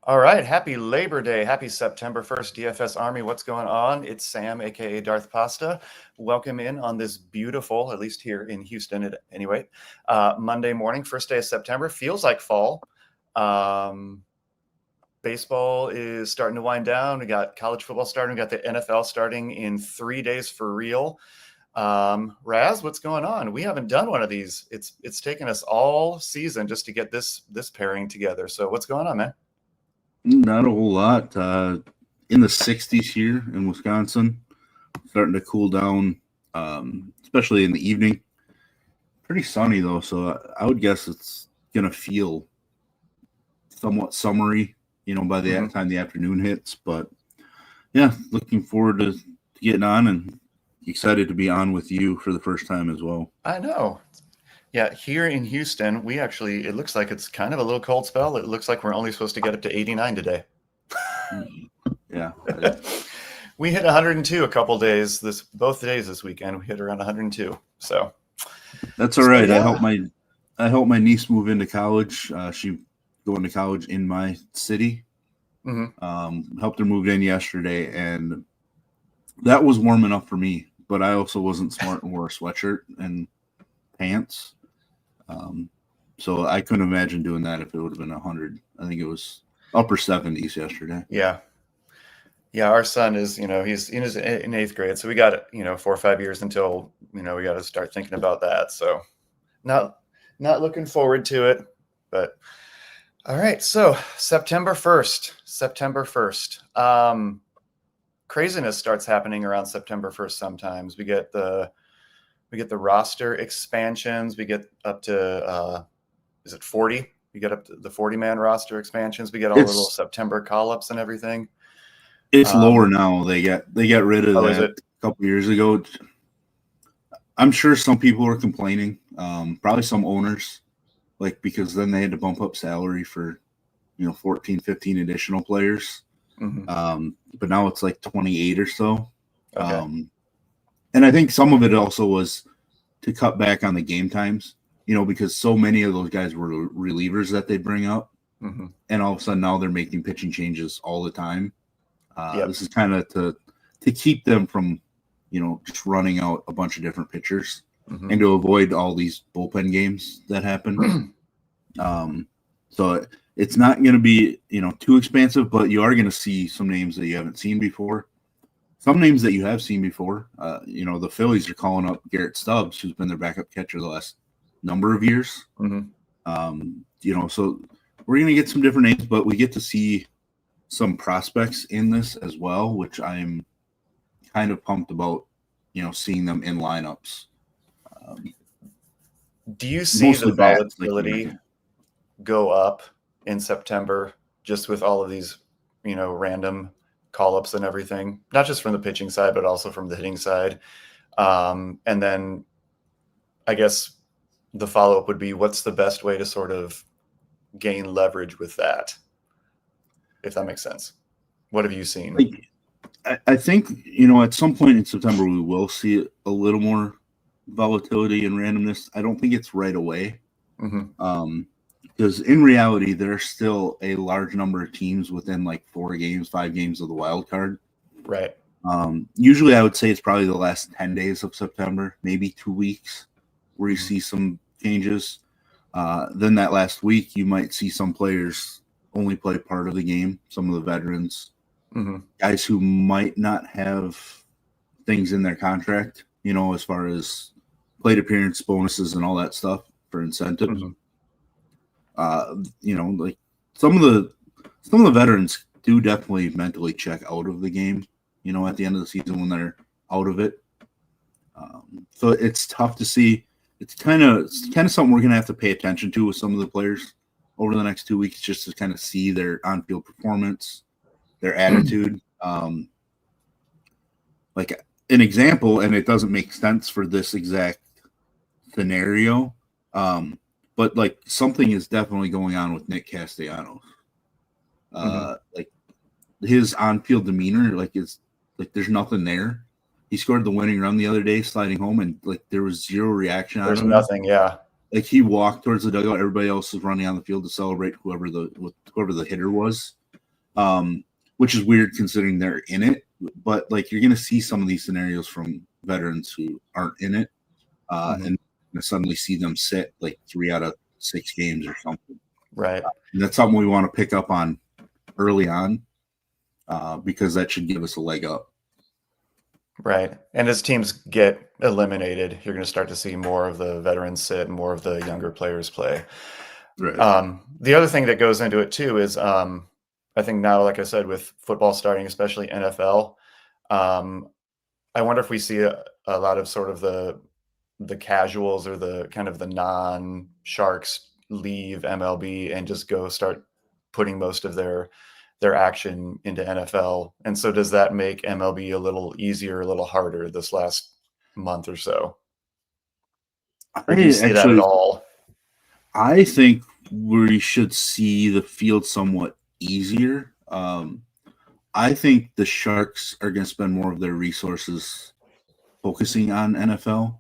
All right. Happy Labor Day. Happy September 1st, DFS Army. What's going on? It's Sam, aka Darth Pasta. Welcome in on this beautiful, at least here in Houston, anyway, Monday morning, first day of September. Feels like fall. Baseball is starting to wind down. We got college football starting. We got the NFL starting in 3 days for real. Raz, what's going on? We haven't done one of these. It's taken us all season just to get this pairing together. So what's going on, man? Not a whole lot. In the 60s here in Wisconsin, starting to cool down, especially in the evening. Pretty sunny, though, so I would guess it's going to feel somewhat summery, by the time the afternoon hits. But, yeah, looking forward to getting on and excited to be on with you for the first time as well. I know. Yeah, here in Houston, it looks like it's kind of a little cold spell. It looks like we're only supposed to get up to 89 today. Yeah. We hit 102 a couple days, both days this weekend. We hit around 102. So that's all right. Yeah. I helped my niece move into college. She going to college in my city. Helped her move in yesterday, and that was warm enough for me. But I also wasn't smart and wore a sweatshirt and pants. So I couldn't imagine doing that if it would have been 100. I think it was upper 70s yesterday. Yeah. Our son is, he's in 8th grade. So we got, 4 or 5 years until, we got to start thinking about that. So not looking forward to it, but all right. So September 1st, craziness starts happening around September 1st. Sometimes we get the roster expansions. We get up to, is it 40? We get up to the 40-man roster expansions. We get all the little September call-ups and everything. It's lower now. They got rid of that a couple years ago. I'm sure some people are complaining, probably some owners, because then they had to bump up salary for, 14, 15 additional players. But now it's like 28 or so. Okay. And I think some of it also was to cut back on the game times, because so many of those guys were relievers that they bring up. And all of a sudden now they're making pitching changes all the time. This is kind of to keep them from, just running out a bunch of different pitchers and to avoid all these bullpen games that happen. So it's not going to be, too expansive, but you are going to see some names that you haven't seen before. Some names that you have seen before, the Phillies are calling up Garrett Stubbs, who's been their backup catcher the last number of years. So we're going to get some different names, but we get to see some prospects in this as well, which I'm kind of pumped about, seeing them in lineups. Do you see the volatility go up in September just with all of these, random call-ups and everything, not just from the pitching side, but also from the hitting side? And then I guess the follow-up would be, what's the best way to sort of gain leverage with that, if that makes sense? What have you seen? I think, at some point in September, we will see a little more volatility and randomness. I don't think it's right away. Because in reality, there's still a large number of teams within 5 games of the wild card. Right. Usually I would say it's probably the last 10 days of September, maybe 2 weeks, where you see some changes. Then that last week, you might see some players only play part of the game, some of the veterans, guys who might not have things in their contract, as far as plate appearance bonuses and all that stuff for incentives. Some of the veterans do definitely mentally check out of the game, at the end of the season when they're out of it. So it's tough to see. It's kind of something we're going to have to pay attention to with some of the players over the next 2 weeks, just to kind of see their on-field performance, their attitude. Like an example, and it doesn't make sense for this exact scenario, but something is definitely going on with Nick Castellanos. His on-field demeanor, there's nothing there. He scored the winning run the other day, sliding home, and there was zero reaction. There's nothing, yeah. He walked towards the dugout. Everybody else was running on the field to celebrate whoever the hitter was. which is weird considering they're in it. But like you're going to see some of these scenarios from veterans who aren't in it, and suddenly see them sit like 3 out of 6 games or something. Right. And that's something we want to pick up on early on, because that should give us a leg up. Right. And as teams get eliminated, you're going to start to see more of the veterans sit and more of the younger players play. Right. The other thing that goes into it too is I think now, like I said, with football starting, especially NFL, I wonder if we see a lot of sort of the casuals or the kind of the non-Sharks leave MLB and just go start putting most of their action into NFL. And so does that make MLB a little easier, a little harder this last month or so? Or do you see that at all? I think we should see the field somewhat easier. I think the Sharks are going to spend more of their resources focusing on NFL,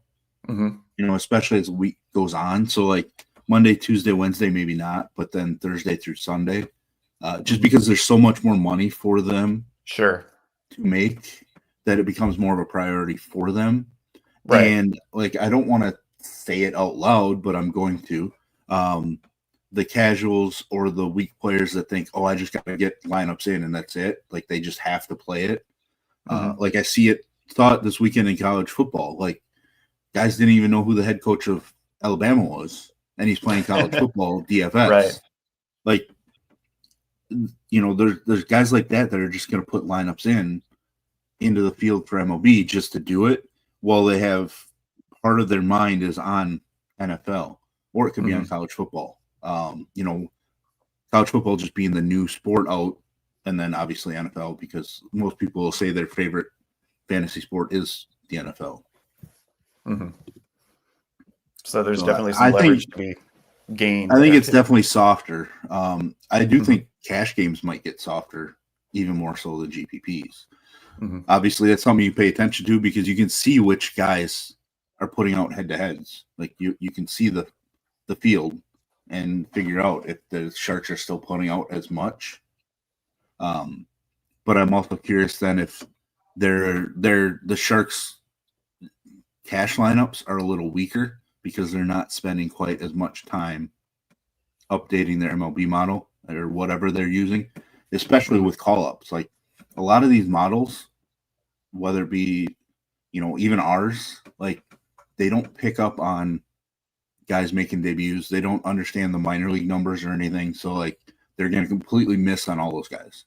especially as the week goes on. So like Monday, Tuesday, Wednesday, maybe not, but then Thursday through Sunday, just because there's so much more money for them to make that it becomes more of a priority for them. Right. And like, I don't want to say it out loud, but I'm going to. The casuals or the weak players that think, oh, I just got to get lineups in and that's it. Like they just have to play it. Like I see it thought this weekend in college football, like guys didn't even know who the head coach of Alabama was, and he's playing college football DFS. Right. Like, there's guys like that are just going to put lineups into the field for MLB just to do it while they have part of their mind is on NFL, or it could be on college football. College football just being the new sport out, and then obviously NFL, because most people will say their favorite fantasy sport is the NFL. So there's definitely some leverage to be gained. I think it's definitely softer. I do think cash games might get softer, even more so than GPPs. Obviously, that's something you pay attention to because you can see which guys are putting out head-to-heads. Like you can see the field and figure out if the Sharks are still putting out as much. But I'm also curious then if the Sharks cash lineups are a little weaker because they're not spending quite as much time updating their MLB model or whatever they're using, especially with call-ups. Like a lot of these models, whether it be, even ours, like they don't pick up on guys making debuts. They don't understand the minor league numbers or anything. So like they're going to completely miss on all those guys.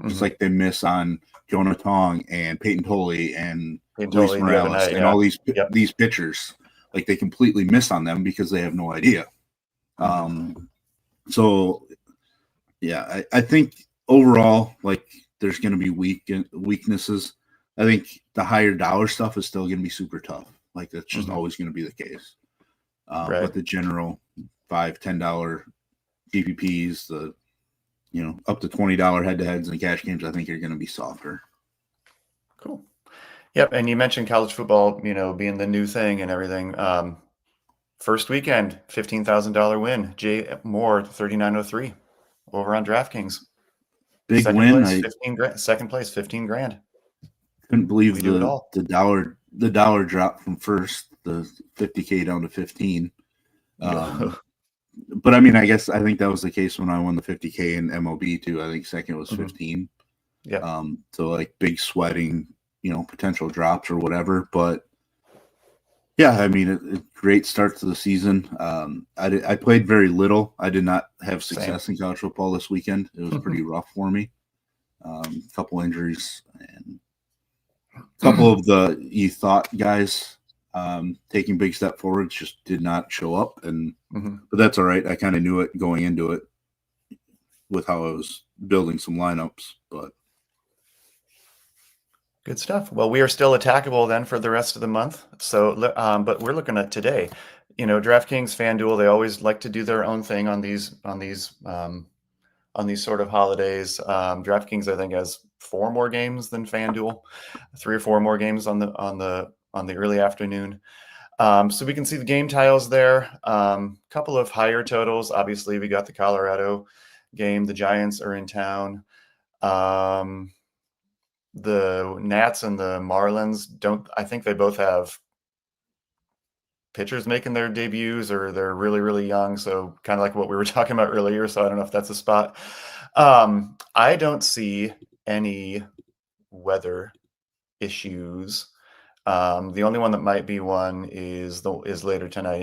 Just like they miss on Jonah Tong and Peyton Tolley and Luis Morales and all these pitchers. Like they completely miss on them because they have no idea. So yeah, I think overall, like there's going to be weaknesses. I think the higher dollar stuff is still going to be super tough. Like that's just always going to be the case. But the general $5-10 GPPs, the up to $20 head-to-heads and cash games, I think are going to be softer. Cool. Yep. And you mentioned college football, being the new thing and everything. First weekend, $15,000 win. Jay Moore, 3903 over on DraftKings. Big second win. Place, 15 grand. Second place, 15 grand. Couldn't believe the dollar drop from first, the 50K down to 15. But I mean, I think that was the case when I won the 50K in MLB too. I think second was 15. Yeah. So like big sweating, potential drops or whatever. But yeah, I mean, a great start to the season. I played very little. I did not have success in college football this weekend. It was pretty rough for me. A couple injuries and a couple of the you thought guys taking big step forwards just did not show up, but that's all right. I kind of knew it going into it with how I was building some lineups, but good stuff. Well, we are still attackable then for the rest of the month. So, but we're looking at today. DraftKings, FanDuel, they always like to do their own thing on these sort of holidays. DraftKings, I think, has 4 more games than FanDuel, 3 or 4 more games on the early afternoon. So we can see the game tiles there. Couple of higher totals. Obviously, we got the Colorado game. The Giants are in town. The Nats and the Marlins I think they both have pitchers making their debuts, or they're really, really young. So kind of like what we were talking about earlier. So I don't know if that's a spot. I don't see any weather issues. The only one that might be one is later tonight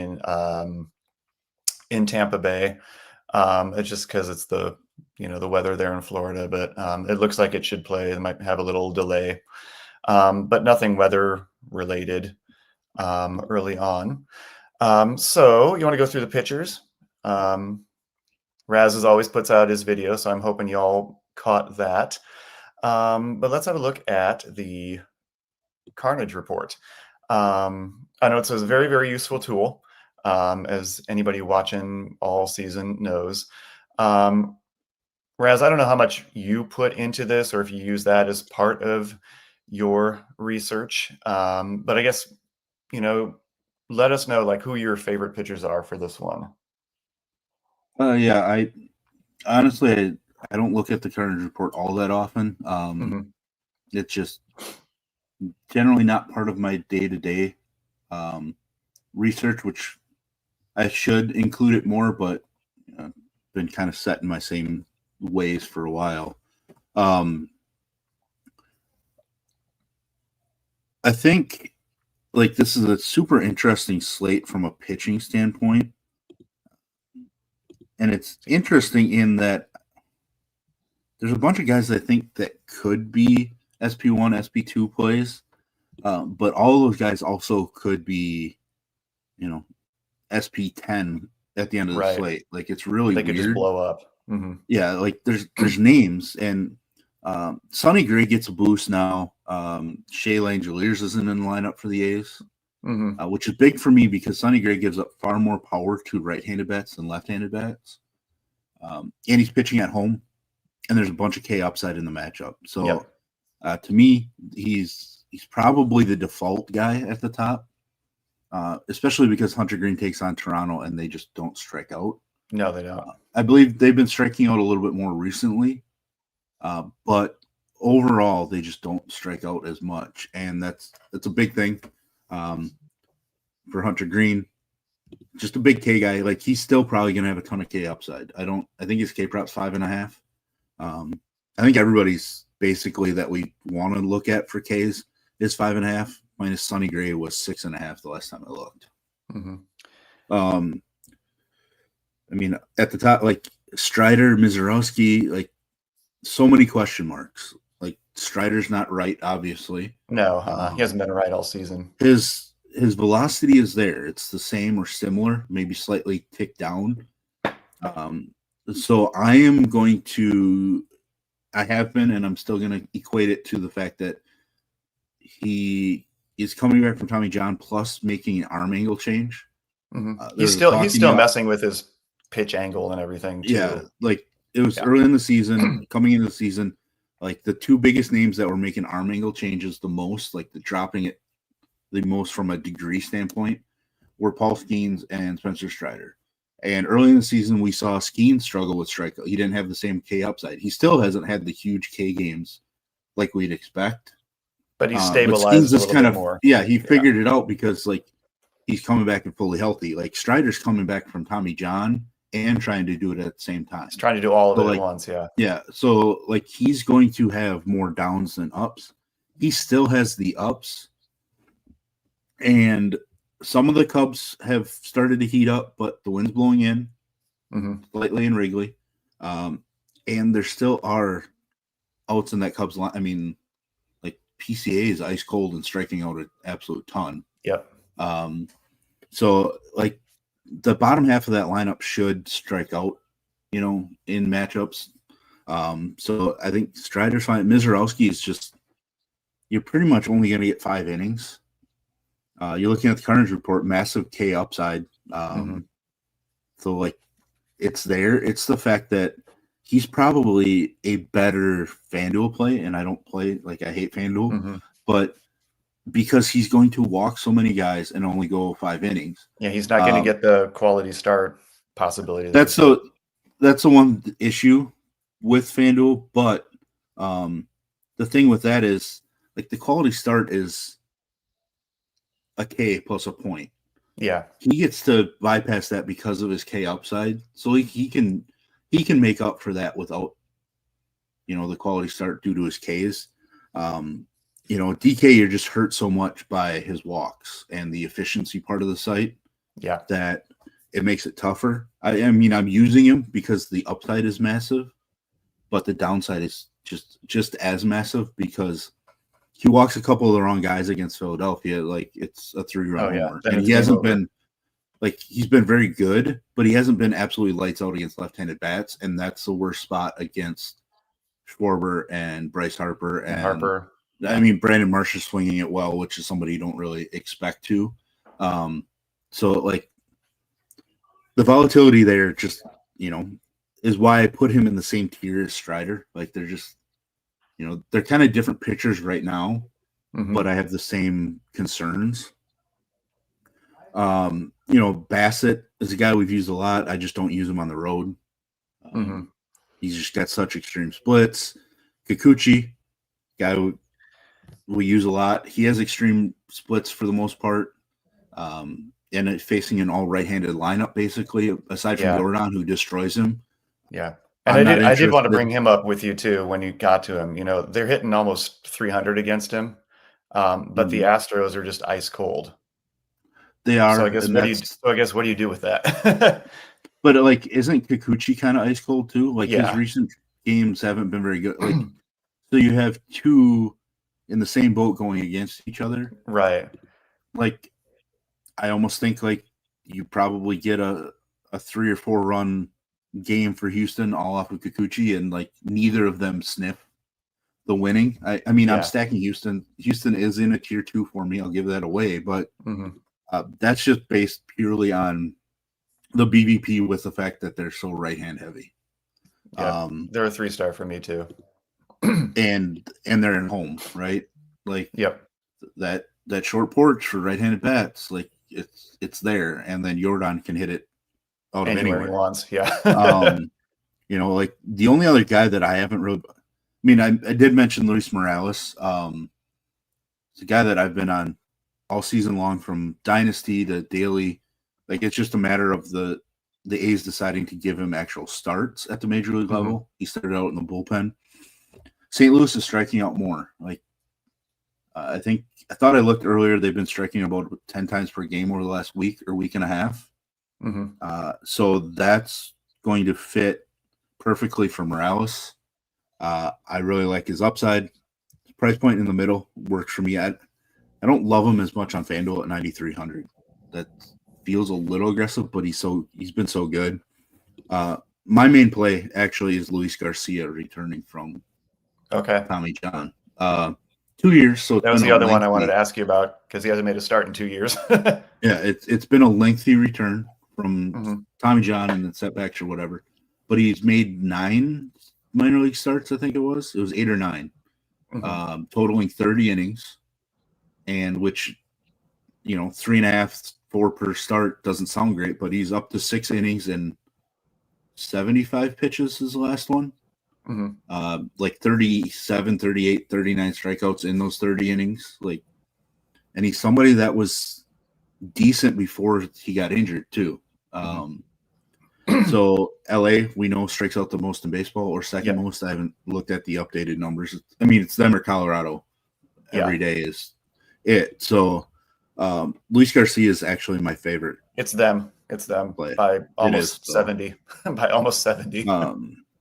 in Tampa Bay. It's just because it's the weather there in Florida, but it looks like it should play. It might have a little delay, but nothing weather related early on. So you want to go through the pitchers? Raz as always puts out his video, so I'm hoping y'all caught that. But let's have a look at the Carnage report. I know it's a very, very useful tool, as anybody watching all season knows. Raz, I don't know how much you put into this or if you use that as part of your research, but I guess, let us know like who your favorite pitchers are for this one. Yeah, I honestly I don't look at the Carnage report all that often. It's just generally not part of my day-to-day research, which I should include it more, but been kind of set in my same ways for a while. I think like this is a super interesting slate from a pitching standpoint. And it's interesting in that there's a bunch of guys I think that could be SP1, SP2 plays, but all those guys also could be, SP10 at the end of the slate. Like it's really weird. They could just blow up. Mm-hmm. Yeah, like there's names, and Sonny Gray gets a boost now. Shea Langeliers isn't in the lineup for the A's, which is big for me because Sonny Gray gives up far more power to right-handed bats than left-handed bats. And he's pitching at home, and there's a bunch of K upside in the matchup. So to me, he's probably the default guy at the top, especially because Hunter Green takes on Toronto and they just don't strike out. No, they don't. I believe they've been striking out a little bit more recently, but overall they just don't strike out as much, and that's a big thing for Hunter Green. Just a big K guy. Like he's still probably going to have a ton of K upside. I think his K prop's 5.5. I think everybody's basically that we want to look at for Ks is 5.5. Minus Sonny Gray was 6.5 the last time I looked. I mean, at the top, like Strider, Mizorowski, like so many question marks. Like Strider's not right, obviously. No, he hasn't been right all season. His velocity is there. It's the same or similar, maybe slightly ticked down. So I am going to, I have been, and I'm still going to equate it to the fact that he is coming back from Tommy John plus making an arm angle change. He's still messing with his pitch angle and everything too. Yeah, like it was early in the season, coming into the season, like the two biggest names that were making arm angle changes the most, like the dropping it the most from a degree standpoint, were Paul Skeens and Spencer Strider. And early in the season, we saw Skeens struggle with strikeout. He didn't have the same K upside. He still hasn't had the huge K games like we'd expect. But he's stabilized a little bit more. Yeah, he figured it out because like he's coming back and fully healthy. Like Strider's coming back from Tommy John and trying to do it at the same time. He's trying to do all of it at once, Yeah, so like he's going to have more downs than ups. He still has the ups. And some of the Cubs have started to heat up, but the wind's blowing in slightly in Wrigley. And there still are outs in that Cubs line. I mean, like PCA is ice cold and striking out an absolute ton. Yep. So like the bottom half of that lineup should strike out, in matchups. So I think Strider's fine. Mizorowski is just, you're pretty much only going to get 5 innings. You're looking at the Carnage report, massive K upside. So like it's there. It's the fact that he's probably a better FanDuel play, and I don't play, like I hate FanDuel, but because he's going to walk so many guys and only go 5 innings. Yeah, he's not going to get the quality start possibility. That's the one issue with FanDuel, but The thing with that is, like, the quality start is a K plus a point. Yeah. He gets to bypass that because of his K upside. So he can make up for that without, the quality start due to his Ks. DK, you're just hurt so much by his walks and the efficiency part of the site. Yeah. That it makes it tougher. I mean, I'm using him because the upside is massive, but the downside is just as massive because he walks a couple of the wrong guys against Philadelphia. Like, it's a 3-run homer. And he hasn't been, like, he's been very good, but he hasn't been absolutely lights out against left-handed bats, and that's the worst spot against Schwarber and Bryce Harper. And Harper. I mean, Brandon Marsh is swinging it well, which is somebody you don't really expect to. So, like, the volatility there just, is why I put him in the same tier as Strider. Like, they're just, they're kind of different pitchers right now, but I have the same concerns. Bassett is a guy we've used a lot. I just don't use him on the road. He's just got such extreme splits. Kikuchi, guy we use a lot. He has extreme splits for the most part. And facing an all right-handed lineup, basically, aside from Jordan, who destroys him. Yeah. And I did want to bring him up with you too when you got to him. They're hitting almost 300 against him, but the Astros are just ice cold. They are. So I guess what do you do with that? But, like, isn't Kikuchi kind of ice cold too? Like, his recent games haven't been very good. Like, so you have two in the same boat going against each other, right? Like, I almost think, like, you probably get a 3 or 4 run game for Houston all off of Kikuchi, and, like, neither of them sniff the winning. I mean, I'm stacking Houston. Houston is in a tier 2 for me. I'll give that away, but that's just based purely on the BVP with the fact that they're so right-hand heavy. Yeah, they're a 3-star for me too. and they're at home, right? Like, that short porch for right-handed bats, like, it's there, and then Jordan can hit it out of anywhere he wants. Yeah. Like, the only other guy that I haven't really, I mean, I did mention Luis Morales. It's a guy that I've been on all season long from Dynasty to Daily. Like, it's just a matter of the A's deciding to give him actual starts at the major league level. He started out in the bullpen. St. Louis is striking out more. Like, I thought I looked earlier. They've been striking about 10 times per game over the last week or week and a half. So that's going to fit perfectly for Morales. I really like his upside. Price point in the middle works for me. I don't love him as much on FanDuel at 9,300. That feels a little aggressive, but he's been so good. My main play actually is Luis Garcia returning from Tommy John. 2 years. So that was the other one I wanted to ask you about because he hasn't made a start in 2 years. Yeah, it's been a lengthy return from Tommy John and then setbacks or whatever. But he's made 9 minor league starts, I think it was. It was 8 or 9, totaling 30 innings, and which, 3.5, 4 per start doesn't sound great, but he's up to 6 innings and 75 pitches is the last one. Like 37, 38, 39 strikeouts in those 30 innings. Like, and he's somebody that was decent before he got injured too. So LA, we know, strikes out the most in baseball, or second most. I haven't looked at the updated numbers. I mean, it's them or Colorado. Every day is it. So Luis Garcia is actually my favorite. It's them by almost 70. By almost 70.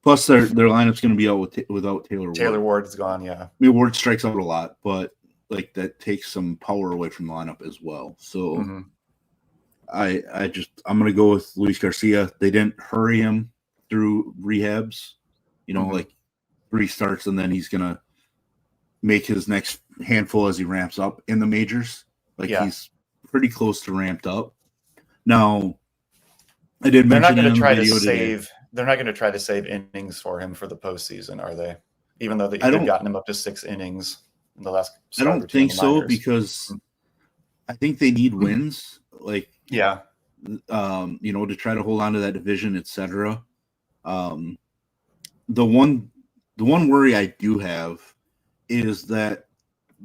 Plus, their lineup's going to be out without Taylor Ward. Taylor Ward is gone, yeah. I mean, Ward strikes out a lot, but, like, that takes some power away from the lineup as well. So I'm going to go with Luis Garcia. They didn't hurry him through rehabs, like 3 starts, and then he's going to make his next handful as he ramps up in the majors. Like, he's pretty close to ramped up. Now, I did mention they're not going to try to save innings for him for the postseason, are they? Even though they've gotten him up to 6 innings in the last. I don't think so, because I think they need wins. Like, to try to hold on to that division, etc. The one The one worry I do have is that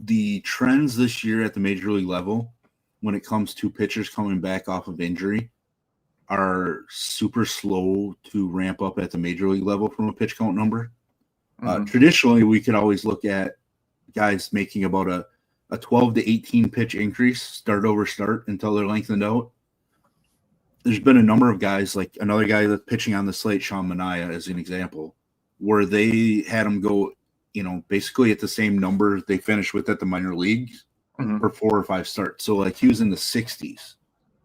the trends this year at the major league level, when it comes to pitchers coming back off of injury, are super slow to ramp up at the major league level from a pitch count number. Traditionally, we could always look at guys making about a 12 to 18 pitch increase, start over start, until they're lengthened out. There's been a number of guys, like another guy that's pitching on the slate, Sean Manaea, as an example, where they had him go, basically at the same number they finished with at the minor leagues for 4 or 5 starts. So like he was in the 60s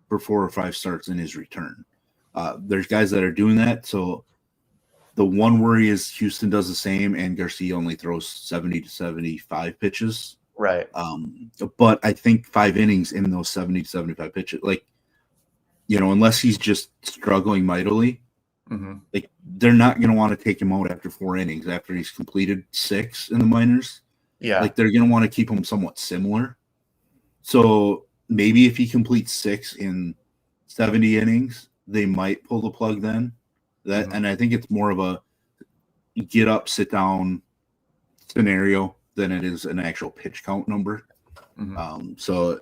for 4 or 5 starts in his return. There's guys that are doing that. So the one worry is Houston does the same, and Garcia only throws 70 to 75 pitches. Right. But I think 5 innings in those 70 to 75 pitches, unless he's just struggling mightily, like they're not going to want to take him out after 4 innings after he's completed 6 in the minors. Yeah. Like they're going to want to keep him somewhat similar. So maybe if he completes 6 in 70 innings, they might pull the plug then. And I think it's more of a get up, sit down scenario than it is an actual pitch count number. So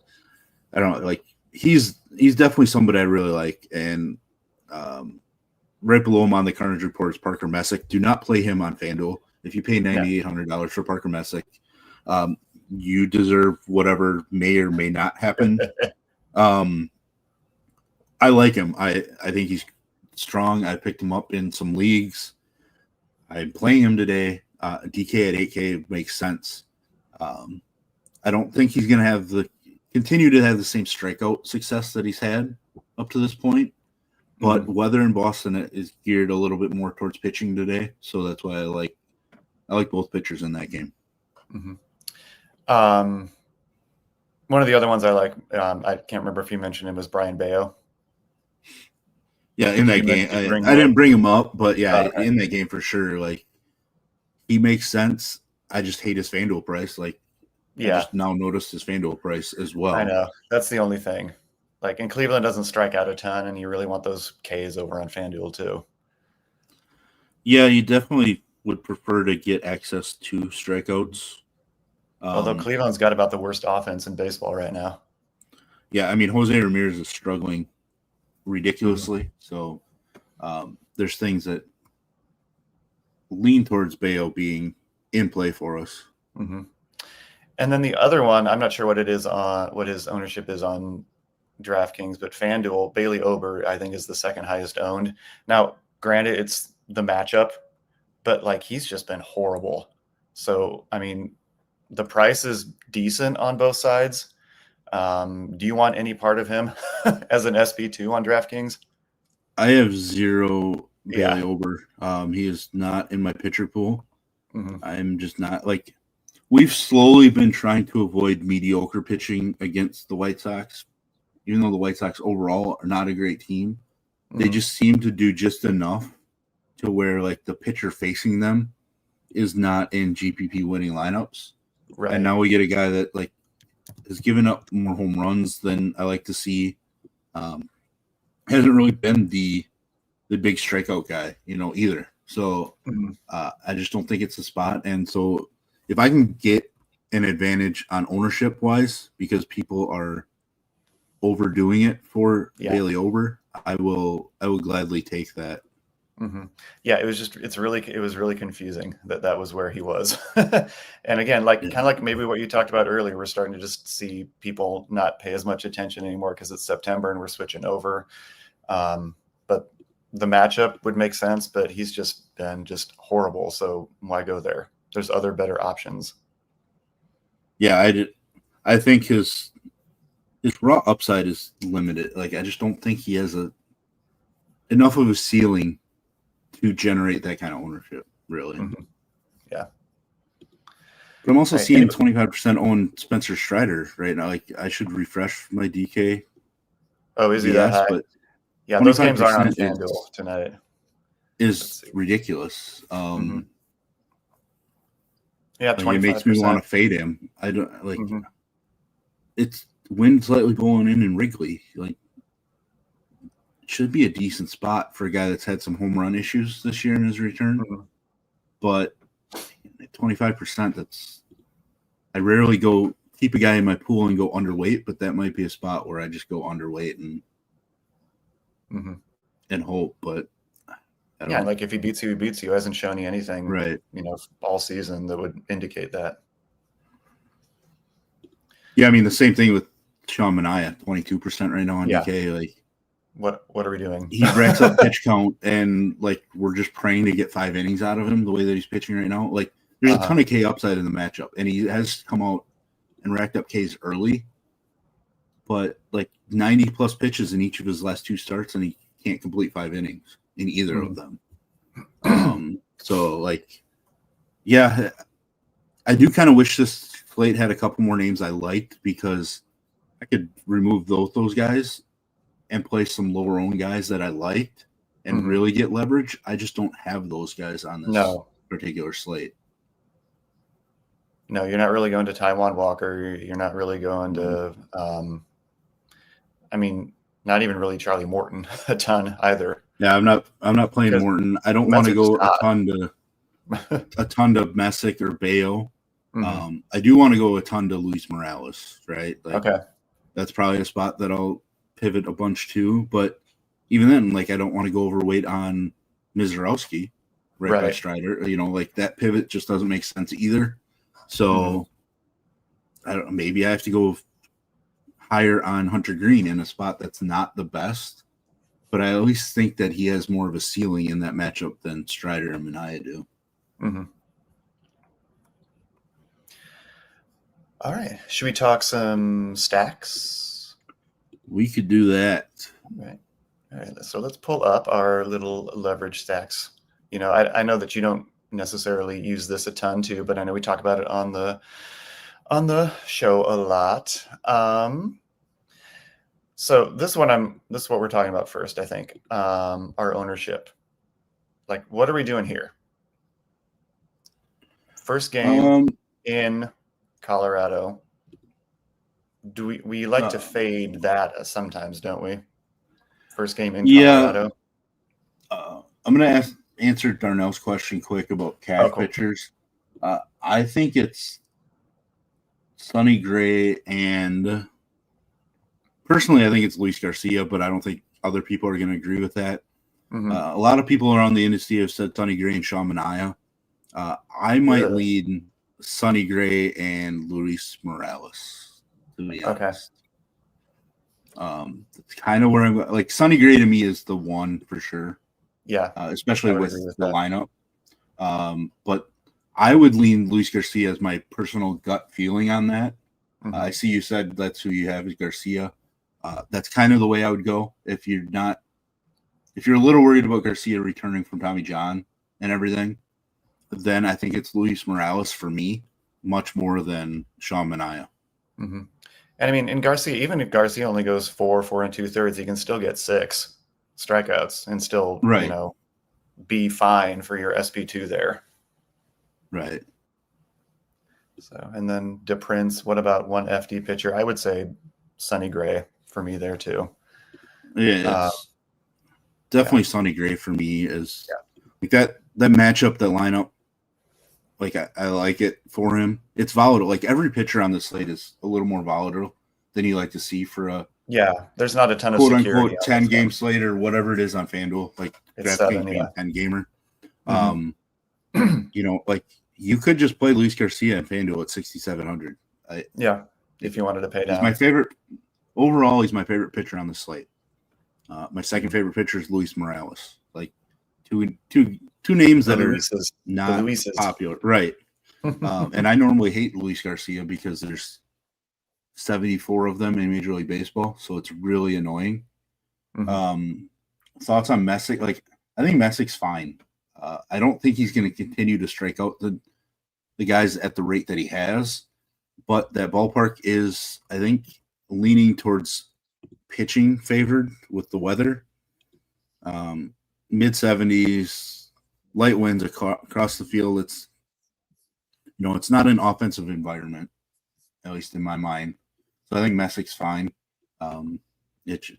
I don't know, like he's definitely somebody I really like. And right below him on the Carnage report is Parker Messick. Do not play him on FanDuel. If you pay $9,800 for Parker Messick, you deserve whatever may or may not happen. I like him. I think he's strong. I picked him up in some leagues. I'm playing him today. DK at 8K makes sense. I don't think he's going to continue to have the same strikeout success that he's had up to this point. But weather in Boston is geared a little bit more towards pitching today, so that's why I like both pitchers in that game. One of the other ones I like, I can't remember if you mentioned him, was Brian Bayo. Yeah, in that game, I didn't bring him up, but yeah, in that game for sure. Like, he makes sense. I just hate his FanDuel price. I just now noticed his FanDuel price as well. I know, that's the only thing. Like, and Cleveland doesn't strike out a ton, and you really want those Ks over on FanDuel too. Yeah, you definitely would prefer to get access to strikeouts. Although Cleveland's got about the worst offense in baseball right now. Yeah, I mean, Jose Ramirez is struggling ridiculously. So there's things that lean towards Bayo being in play for us. And then the other one, I'm not sure what his ownership is on DraftKings, but FanDuel, Bailey Ober, I think, is the second highest owned. Now, granted, it's the matchup, but like he's just been horrible. So, I mean, the price is decent on both sides. Do you want any part of him as an SP2 on DraftKings? I have 0 Bailey Ober. He is not in my pitcher pool. I'm just not like. We've slowly been trying to avoid mediocre pitching against the White Sox, even though the White Sox overall are not a great team. They just seem to do just enough to where like the pitcher facing them is not in GPP winning lineups. Right. And now we get a guy that like has given up more home runs than I like to see. Hasn't really been the big strikeout guy, either. So I just don't think it's a spot. And so if I can get an advantage on ownership wise, because people are overdoing it for Bailey Ober, I will gladly take that. Yeah, it was really confusing that was where he was. And again, kind of like maybe what you talked about earlier, we're starting to just see people not pay as much attention anymore because it's September and we're switching over. But the matchup would make sense, but he's just been horrible. So why go there? There's other better options. Yeah, I think his raw upside is limited. Like, I just don't think he has enough of a ceiling to generate that kind of ownership, really. Yeah. But I'm also seeing 25% own Spencer Strider right now. Like, I should refresh my DK. Oh, is he that high? But yeah, those games aren't on FanDuel tonight. Is ridiculous. Yeah, 25%. It makes me want to fade him. I don't like. It's wind slightly blowing in Wrigley. Like, it should be a decent spot for a guy that's had some home run issues this year in his return. But 25%. I rarely keep a guy in my pool and go underweight, but that might be a spot where I just go underweight and hope. But like if he beats you, he beats you. He hasn't shown you anything, right? All season that would indicate that. Yeah, I mean the same thing with Sean Manaea, 22% right now on DK. Like, what are we doing? He racks up pitch count, and like we're just praying to get 5 innings out of him the way that he's pitching right now. Like, there's a ton of K upside in the matchup, and he has come out and racked up Ks early, but like 90 plus pitches in each of his last 2 starts, and he can't complete 5 innings in either of them. So like, yeah, I do kind of wish this slate had a couple more names I liked, because I could remove those guys and play some lower owned guys that I liked and really get leverage. I just don't have those guys on this particular slate. No, you're not really going to Taijuan Walker. You're not really going to, not even really Charlie Morton a ton either. Yeah, I'm not playing Morton. I don't want to go a ton to Messick or Bayo. I do want to go a ton to Luis Morales, right? Like, that's probably a spot that I'll pivot a bunch to. But even then, like, I don't want to go overweight on Mizorowski right by Strider. Like, that pivot just doesn't make sense either. So I don't know, maybe I have to go higher on Hunter Green in a spot that's not the best, but I at least think that he has more of a ceiling in that matchup than Strider and Manaea do. All right. Should we talk some stacks? We could do that. All right. So let's pull up our little leverage stacks. I know that you don't necessarily use this a ton too, but I know we talk about it on the show a lot. So this is what we're talking about first, I think. Our ownership. Like, what are we doing here? First game in Colorado. Do we like to fade that sometimes, don't we? First game in Colorado. I'm going to answer Darnell's question quick about cash pitchers. I think it's Sonny Gray, and personally I think it's Luis Garcia, but I don't think other people are going to agree with that. A lot of people around the industry have said Sonny Gray and Sean Manaea. I might lead Sonny Gray and Luis Morales, to be honest. That's kind of where I'm like. Sonny Gray to me is the one for sure. Yeah, especially with the lineup. But I would lean Luis Garcia as my personal gut feeling on that. I see you said that's who you have is Garcia. That's kind of the way I would go. If you're a little worried about Garcia returning from Tommy John and everything, then I think it's Luis Morales for me, much more than Sean Manaea. And I mean, in Garcia, even if Garcia only goes 4 2/3, he can still get 6 strikeouts and still, be fine for your SP2 there. Right. So, and then DePrince, what about one FD pitcher? I would say Sonny Gray for me there too. Yeah, definitely Sonny Gray for me is like that matchup, that lineup. Like I like it for him. It's volatile. Like every pitcher on the slate is a little more volatile than you like to see for a there's not a ton of quote security unquote 10 game slate or whatever it is on FanDuel. Like DraftKings being 10 gamer. Like you could just play Luis Garcia and FanDuel at 6,700. If you wanted to pay down. He's my favorite overall. He's my favorite pitcher on the slate. My second favorite pitcher is Luis Morales. Like two names that are not popular, right? And I normally hate Luis Garcia because there's 74 of them in Major League Baseball, so it's really annoying. Thoughts on Messick? Like, I think Messick's fine. I don't think he's going to continue to strike out the guys at the rate that he has, but that ballpark is, I think, leaning towards pitching favored with the weather. Mid 70s, light winds across the field. It's it's not an offensive environment, at least in my mind. So I think Messick's fine. It's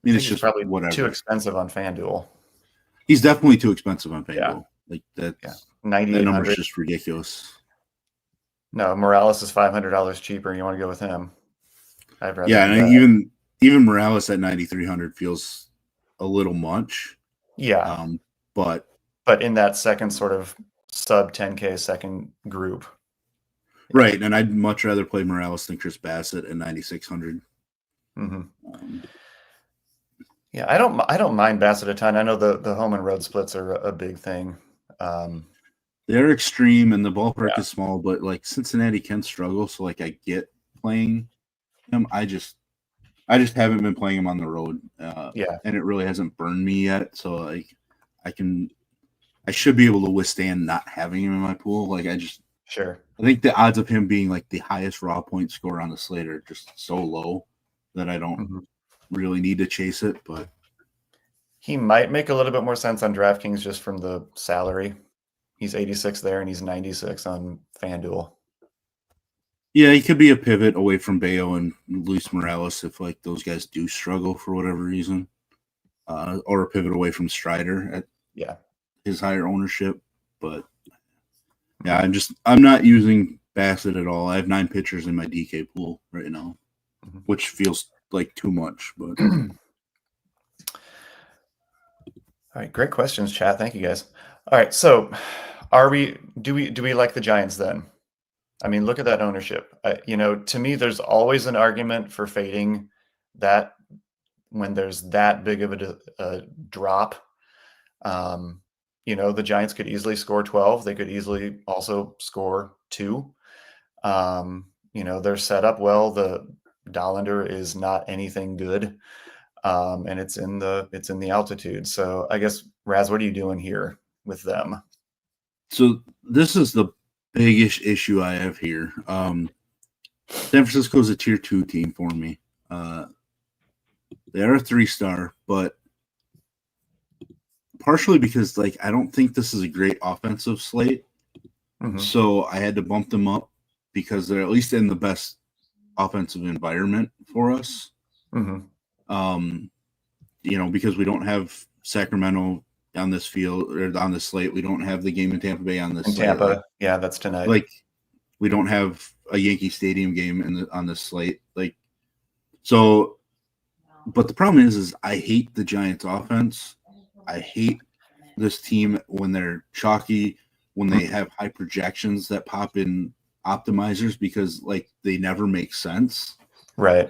just probably whatever. Too expensive on FanDuel. He's definitely too expensive on FanDuel. Like that's That 9,800. number's just ridiculous. No, Morales is $500 cheaper. You want to go with him? I'd rather. Yeah, and even Morales at 9,300 feels a little much. Yeah. But in that second sort of sub 10K second group. Right, and I'd much rather play Morales than Chris Bassett at 9,600. Yeah, I don't mind Bassett a ton. I know the home and road splits are a big thing. They're extreme, and the ballpark is small, but like Cincinnati can struggle. So like I get playing him. I just haven't been playing him on the road. And it really hasn't burned me yet. So like I should be able to withstand not having him in my pool. Like I think the odds of him being like the highest raw point scorer on the slate are just so low that I don't really need to chase it. But he might make a little bit more sense on DraftKings just from the salary. He's 86 there and he's 96 on FanDuel. Yeah, he could be a pivot away from Bayo and Luis Morales if like those guys do struggle for whatever reason, or a pivot away from Strider at his higher ownership. But yeah, I'm not using Bassett at all. I have 9 pitchers in my DK pool right now, which feels like too much. But all right, great questions, chat. Thank you guys. All right, so do we like the Giants then? I mean, look at that ownership. To me, there's always an argument for fading that when there's that big of a drop. The Giants could easily score 12. They could easily also score 2. They're set up well. The Dollander is not anything good. And it's in the altitude. So I guess, Raz, what are you doing here with them? So this is the biggest issue I have here. San Francisco is a tier 2 team for me. They're a 3-star, but partially because like I don't think this is a great offensive slate. So I had to bump them up because they're at least in the best offensive environment for us. Because we don't have Sacramento on this field or on the slate. We don't have the game in Tampa Bay on this slate. Tampa, that's tonight. Like we don't have a Yankee Stadium game on this slate. Like so, but the problem is I hate the Giants offense. I hate this team when they're chalky, when they have high projections that pop in optimizers because like they never make sense. Right.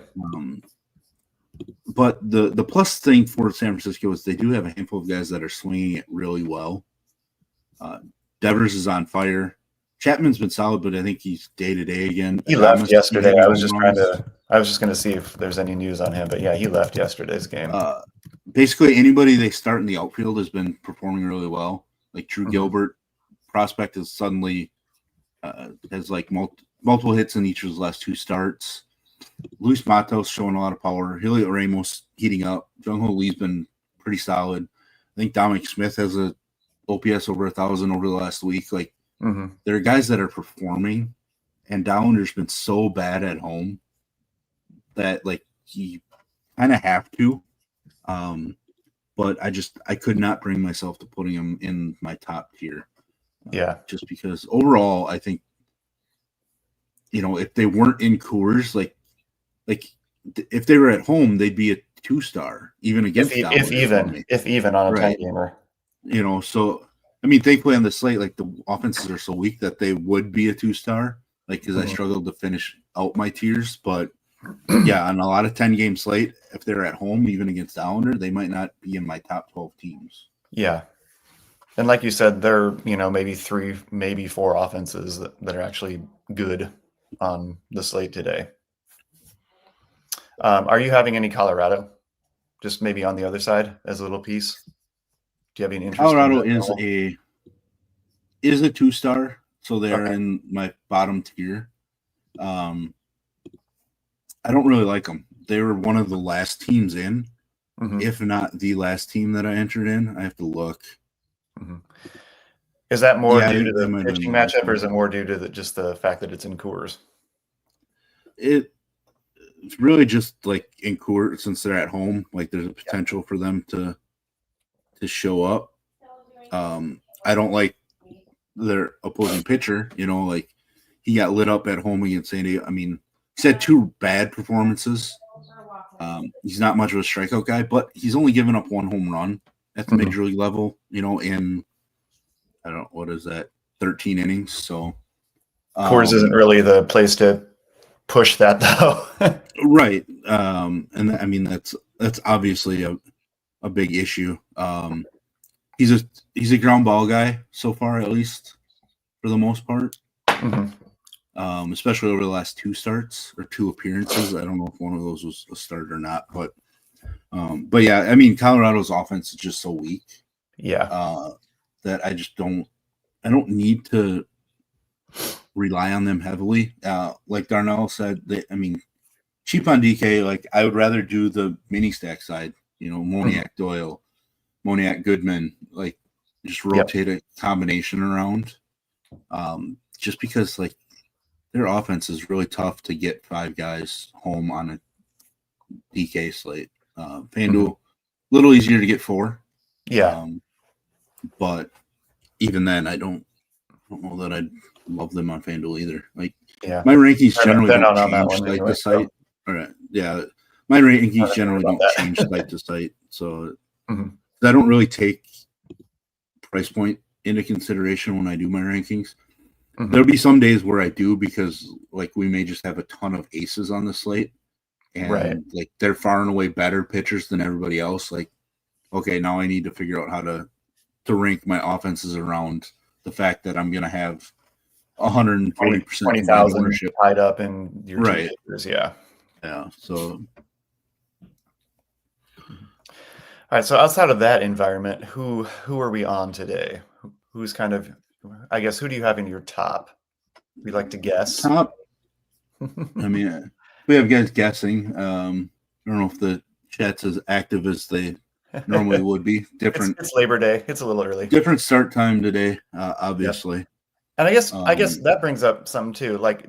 But the plus thing for San Francisco is they do have a handful of guys that are swinging it really well. Devers is on fire. Chapman's been solid, but I think he's day-to-day again. He left yesterday. I was just going to see if there's any news on him, but yeah, he left yesterday's game. Basically, anybody they start in the outfield has been performing really well. Like Drew Gilbert, prospect is suddenly has like multiple hits in each of his last 2 starts. Luis Matos showing a lot of power. Julio Ramos heating up. Jung-Ho Lee's been pretty solid. I think Dominic Smith has a OPS over 1,000 over the last week. Like there are guys that are performing, and Dollander's been so bad at home that like he kind of have to. But I could not bring myself to putting him in my top tier. Just because overall, I think, if they weren't in Coors, like if they were at home, they'd be a 2-star, even against if even on a 10 gamer. So I mean, thankfully on the slate, like the offenses are so weak that they would be a 2-star, like because I struggled to finish out my tiers. But yeah, on a lot of 10-game slate, if they're at home, even against Dollander, they might not be in my top 12 teams. Yeah. And like you said, there maybe 3, maybe 4 offenses that are actually good on the slate today. Are you having any Colorado? Just maybe on the other side as a little piece? Do you have any interest? Colorado is a 2-star, so they're in my bottom tier. I don't really like them. They were one of the last teams in, if not the last team that I entered in. I have to look. Is that more due to the pitching matchup, or is it more due to just the fact that it's in Coors? It's really just like in Coors, since they're at home, like there's a potential for them to show up. I don't like their opposing pitcher. Like he got lit up at home against San Diego. I mean, he's had 2 bad performances. He's not much of a strikeout guy, but he's only given up 1 home run at the major league level, in, I don't know, what is that, 13 innings. So Coors isn't really the place to push that, though. Right. And I mean, that's obviously a big issue. He's a ground ball guy so far, at least for the most part. Especially over the last 2 starts or 2 appearances. I don't know if one of those was a start or not, but yeah, I mean, Colorado's offense is just so weak. Yeah. That I don't need to rely on them heavily. Like Darnell said, cheap on DK, like I would rather do the mini stack side, Moniak Doyle, Moniak Goodman, like just rotate a combination around. Just because like their offense is really tough to get 5 guys home on a DK slate. FanDuel, a little easier to get 4. Yeah. But even then, I don't know that I'd love them on FanDuel either. Like my rankings generally don't change site to site. All right. Yeah. My rankings generally don't change site to site. So I don't really take price point into consideration when I do my rankings. There'll be some days where I do because like we may just have a ton of aces on the slate and like they're far and away better pitchers than everybody else. Like, okay, now I need to figure out how to rank my offenses around the fact that I'm going to have 140% 20,000 ownership tied up in your pitchers. Yeah. Yeah. So. All right. So outside of that environment, who are we on today? Who's kind of, I guess, who do you have in your top? We like to guess. Top. I mean, we have guys guessing. I don't know if the chat's as active as they normally would be. Different. It's Labor Day. It's a little early. Different start time today, obviously. Yep. And I guess that brings up some too. Like,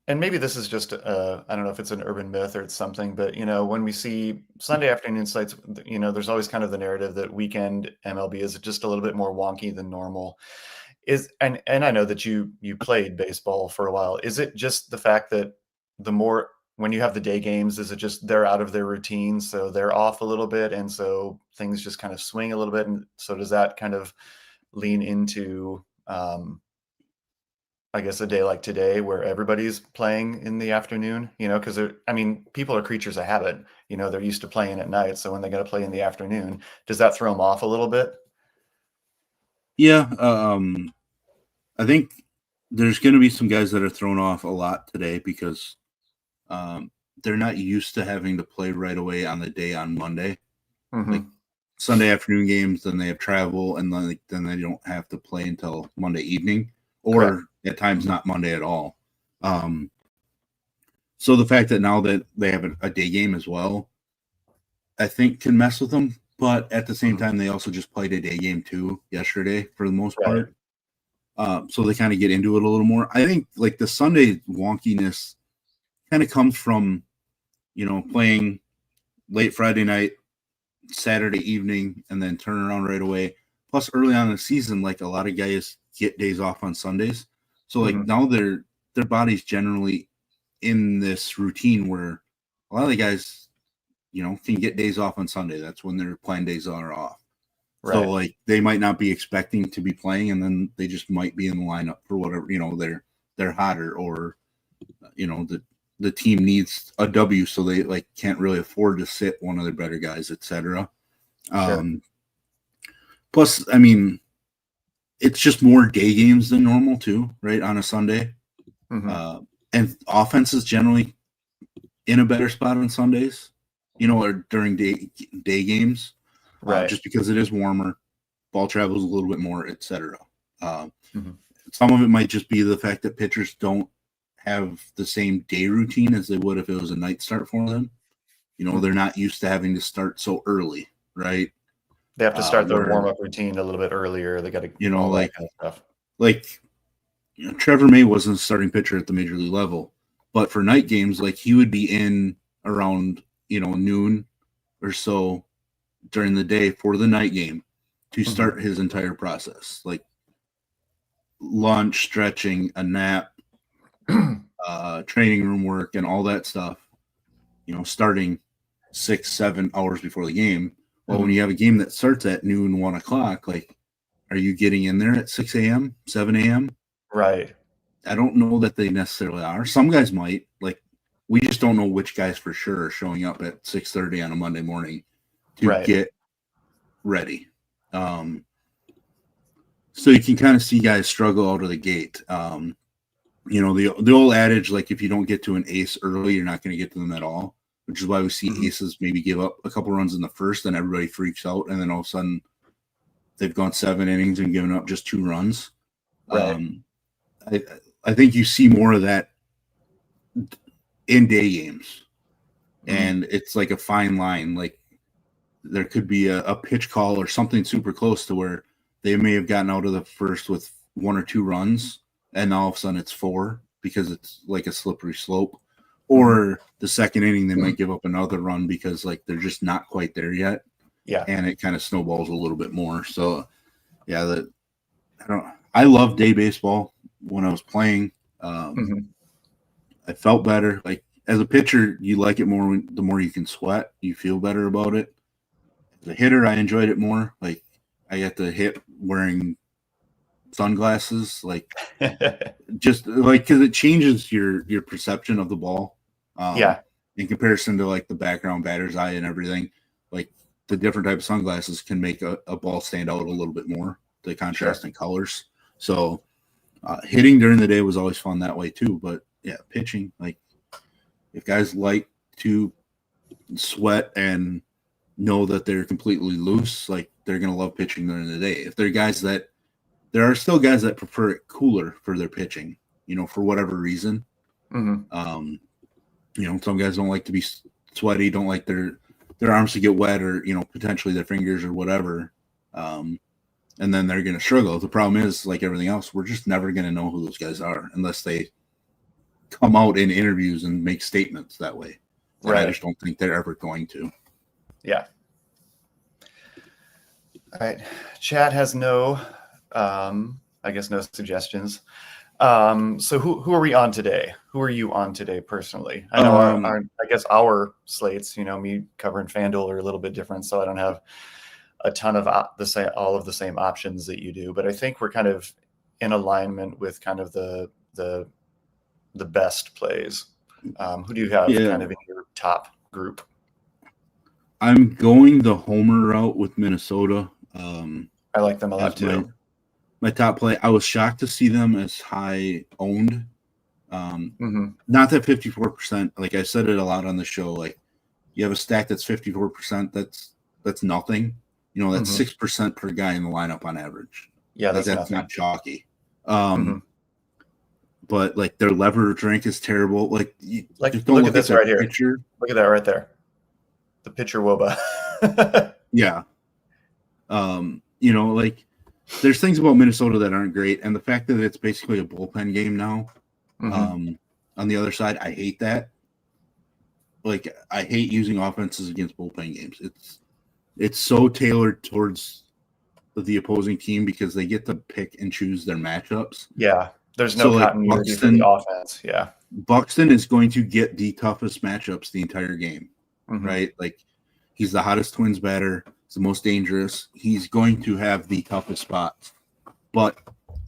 and maybe this is just I don't know if it's an urban myth or it's something, but when we see Sunday afternoon slates, there's always kind of the narrative that weekend MLB is just a little bit more wonky than normal. And I know that you played baseball for a while. Is it just the fact that when you have the day games, is it just they're out of their routine, so they're off a little bit, and so things just kind of swing a little bit, and so does that kind of lean into I guess a day like today where everybody's playing in the afternoon, because people are creatures of habit, they're used to playing at night. So when they got to play in the afternoon, does that throw them off a little bit? Yeah. I think there's going to be some guys that are thrown off a lot today because they're not used to having to play right away on the day on Monday. Like Sunday afternoon games, then they have travel, and then they don't have to play until Monday evening, or at times not Monday at all. So the fact that now that they have a day game as well, I think can mess with them. But at the same time, they also just played a day game too yesterday for the most part. So they kind of get into it a little more. I think like the Sunday wonkiness kind of comes from, playing late Friday night, Saturday evening, and then turn around right away. Plus early on in the season, like a lot of guys get days off on Sundays. So like now their body's generally in this routine where a lot of the guys, can get days off on Sunday. That's when their planned days are off. Right. So like they might not be expecting to be playing, and then they just might be in the lineup for whatever, they're hotter, or the team needs a W, so they like can't really afford to sit one of their better guys, etc. Plus, I mean, it's just more day games than normal too, right? On a Sunday, and offense is generally in a better spot on Sundays, or during day games, right? Just because it is warmer, ball travels a little bit more, etc. Some of it might just be the fact that pitchers don't have the same day routine as they would if it was a night start for them. They're not used to having to start so early, right? They have to start their warm-up routine a little bit earlier. They got to, like, kind of stuff. Like, Trevor May wasn't a starting pitcher at the major league level, but for night games, like he would be in around, noon or so during the day for the night game to start his entire process. Like, lunch, stretching, a nap, training room work, and all that stuff, starting 6-7 hours before the game. Well, when you have a game that starts at noon, 1 o'clock, like, are you getting in there at 6 a.m., 7 a.m.? Right. I don't know that they necessarily are. Some guys might. Like, we just don't know which guys for sure are showing up at 6:30 on a Monday morning to get ready. So you can kind of see guys struggle out of the gate. The old adage, like, if you don't get to an ace early, you're not going to get to them at all, which is why we see aces maybe give up a couple runs in the first and everybody freaks out. And then all of a sudden they've gone 7 innings and given up just 2 runs. Right. I think you see more of that in day games. And it's like a fine line. Like, there could be a pitch call or something super close to where they may have gotten out of the first with 1 or 2 runs, and all of a sudden it's 4 because it's like a slippery slope. Or the second inning, they might give up another run because, like, they're just not quite there yet. Yeah. And it kind of snowballs a little bit more. So, yeah, I love day baseball when I was playing. I felt better. Like, as a pitcher, you like it more the more you can sweat. You feel better about it. As a hitter, I enjoyed it more. Like, I got to hit wearing sunglasses, like, just like, because it changes your perception of the ball. In comparison to, like, the background batter's eye and everything, like, the different type of sunglasses can make a ball stand out a little bit more, the contrasting colors. So hitting during the day was always fun that way too. But yeah, pitching, like, if guys like to sweat and know that they're completely loose, like, they're going to love pitching during the day. If they're guys that, there are still guys that prefer it cooler for their pitching, for whatever reason. Some guys don't like to be sweaty, don't like their arms to get wet, or, potentially their fingers or whatever. And then they're going to struggle. The problem is, like everything else, we're just never going to know who those guys are unless they come out in interviews and make statements that way. And I just don't think they're ever going to. Yeah. All right. Chat has no suggestions. So who are we on today? Who are you on today personally? I know our slates, me covering FanDuel are a little bit different, so I don't have a ton of all of the same options that you do, but I think we're kind of in alignment with kind of the best plays. Who do you have kind of in your top group? I'm going the homer route with Minnesota. I like them a lot too. My top play. I was shocked to see them as high owned. Not that 54%. Like I said it a lot on the show. Like, you have a stack that's 54%. That's nothing. That's 6% per guy in the lineup on average. Yeah, that's not chalky. But, like, their leverage rank is terrible. Like, just don't look at this right here. Pitcher. Look at that right there. The pitcher woba. Yeah. Like, there's things about Minnesota that aren't great, and the fact that it's basically a bullpen game now. On the other side, I hate that. Like, I hate using offenses against bullpen games. It's so tailored towards the opposing team because they get to pick and choose their matchups. Yeah, there's no continuity for the offense. Yeah, Buxton is going to get the toughest matchups the entire game, right? Like, he's the hottest Twins batter. He's the most dangerous. He's going to have the toughest spots. But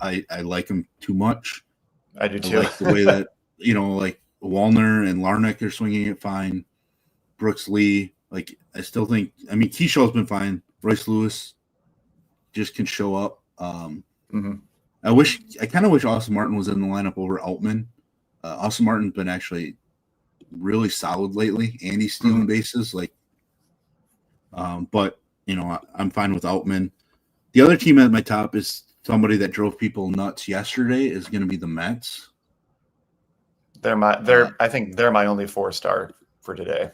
I like him too much. I do too. I like the way that, like, Wallner and Larnach are swinging it fine. Brooks Lee, like, I still think, Keyshaw's been fine. Royce Lewis just can show up. I kind of wish Austin Martin was in the lineup over Altman. Austin Martin's been actually really solid lately, and he's stealing bases. Like, but I'm fine with Altman. The other team at my top is somebody that drove people nuts yesterday. Is going to be the Mets. I think they're my only 4-star for today.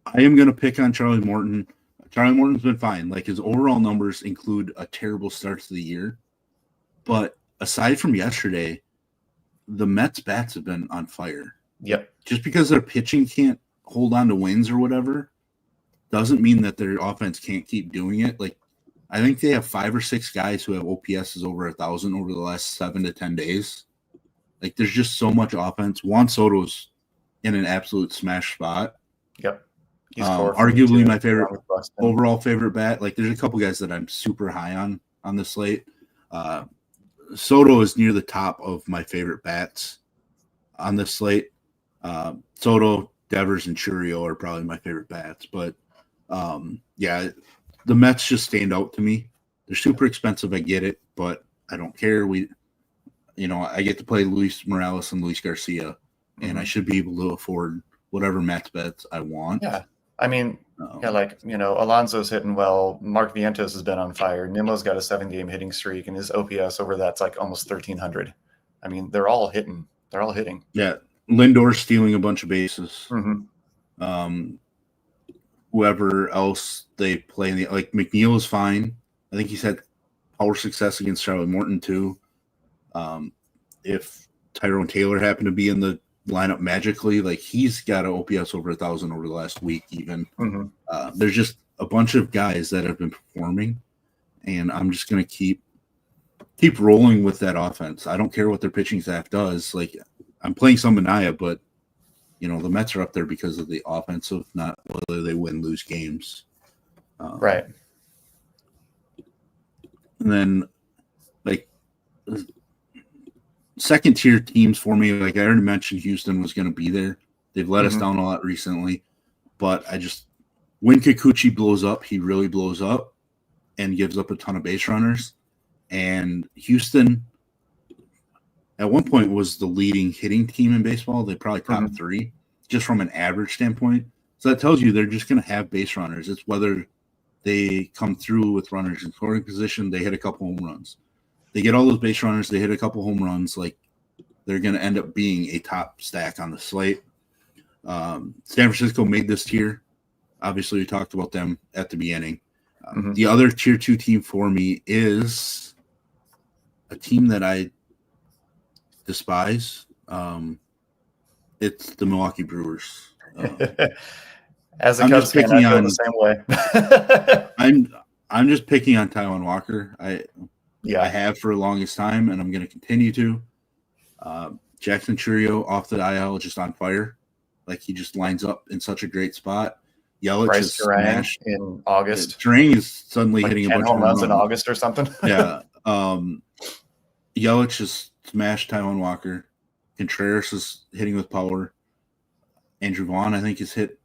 I am going to pick on Charlie Morton. Charlie Morton's been fine. Like, his overall numbers include a terrible start to the year. But aside from yesterday, the Mets bats have been on fire. Yep. Just because their pitching can't hold on to wins or whatever doesn't mean that their offense can't keep doing it. Like, I think they have 5 or 6 guys who have OPSs over 1,000 over the last 7 to 10 days. Like, there's just so much offense. Juan Soto's in an absolute smash spot. Yep. He's arguably my overall favorite bat. Like, there's a couple guys that I'm super high on the slate. Soto is near the top of my favorite bats on this slate. Soto, Devers, and Churio are probably my favorite bats. But, yeah, the Mets just stand out to me. They're super expensive. I get it, but I don't care. I get to play Luis Morales and Luis Garcia, and I should be able to afford whatever Mets bets I want. Yeah. I mean, Alonso's hitting well. Mark Vientos has been on fire. Nimmo's got a 7-game hitting streak, and his OPS over that's like almost 1,300. I mean, they're all hitting. Yeah. Lindor's stealing a bunch of bases. Whoever else they play like McNeil is fine. I think he's had power success against Charlie Morton too. If Tyrone Taylor happened to be in the lineup magically, like, he's got an OPS over 1,000 over the last week even. There's just a bunch of guys that have been performing, and I'm just going to keep rolling with that offense. I don't care what their pitching staff does. Like, I'm playing some Mania, but the Mets are up there because of the offensive, not whether they lose games. Right. And then, like, second tier teams for me, like I already mentioned, Houston was going to be there. They've let us down a lot recently, but when Kikuchi blows up, he really blows up and gives up a ton of base runners. And Houston at one point was the leading hitting team in baseball. They probably top 3 just from an average standpoint. So that tells you they're just going to have base runners. It's whether they come through with runners in scoring position. They hit a couple home runs. They get all those base runners. They hit a couple home runs. Like, they're going to end up being a top stack on the slate. San Francisco made this tier. Obviously, we talked about them at the beginning. The other tier 2 team for me is a team that I despise. It's the Milwaukee Brewers. As a Cubs fan, I feel the same way. I'm just picking on Taijuan Walker. I have for the longest time, and I'm going to continue to. Jackson Churio off the IL, just on fire. Like, he just lines up in such a great spot. Yelich is smashed in August. Turang is suddenly hitting a bunch of home runs in August or something. Yeah. Yelich just smashed Taijuan Walker. Contreras is hitting with power. Andrew Vaughn, I think, has hit